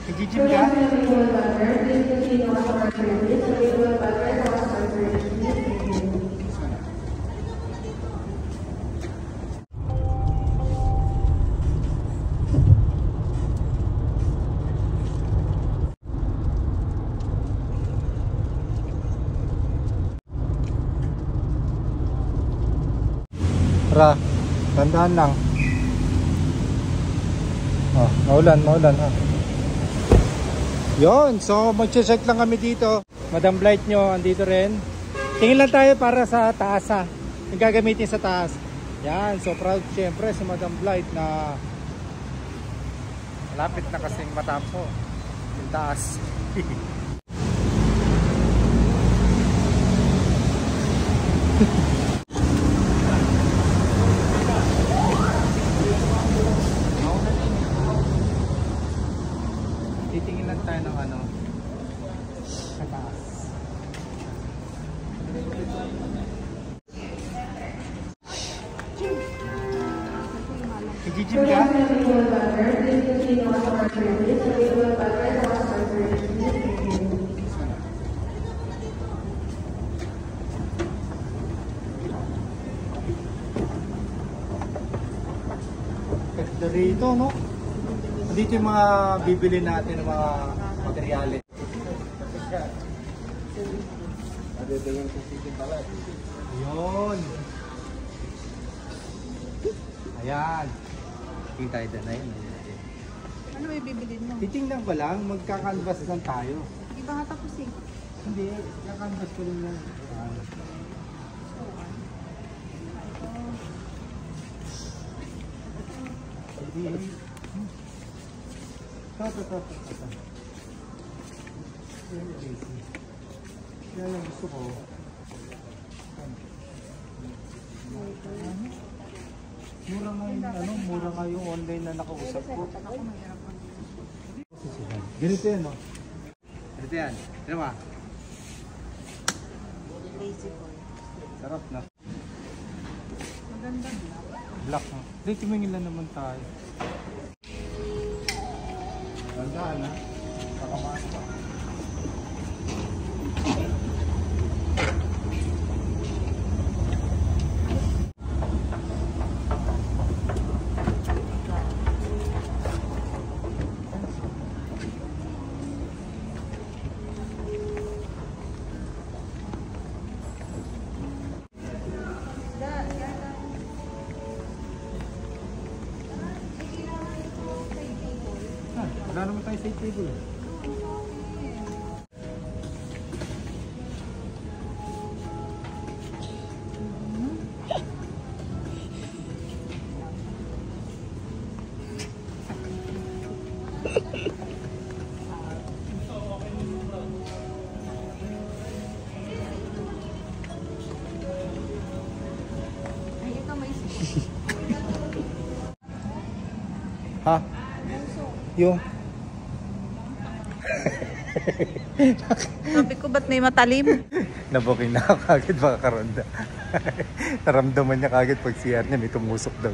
Nag-gym ka? Tara, tandaan lang. Oh, maulan ha. Yon, so mag-check lang kami dito. Madam Blight nyo, andito rin. Tingin lang tayo para sa taas ha. Yung gagamitin sa taas. Yan, so proud syempre si Madam Blight na malapit na kasing matampo yung taas. Titingin lang tayo ng ano sa taas. Nag-gym ka? Ganda rito, no? Dito yung mga bibili natin ng mga materyales. Ayun. Ayan. Tingin tayo doon. Ayun. Ano may bibilin mo? Titingnan ko lang. Magka-canvas lang tayo. Di ba nga tapos eh? Hindi. Magka-canvas ko lang lang. Ito. Yan ang gusto ko. Mura nga yung online na nakausap ko. Ganito yan, no? Ganito yan. Tira ba? Lazy boy. Sarap na. Maganda Black, no? Dito tumingin lang naman tayo. Tandaan ha, kakamaan pa. Wala naman tayo sa table eh. Ay, ito may Ha? Yung sabi ko, ba't may matalim? nabuking na ako kagad baka karonda. Naramdaman niya kagad pag CR niya may tumusok daw.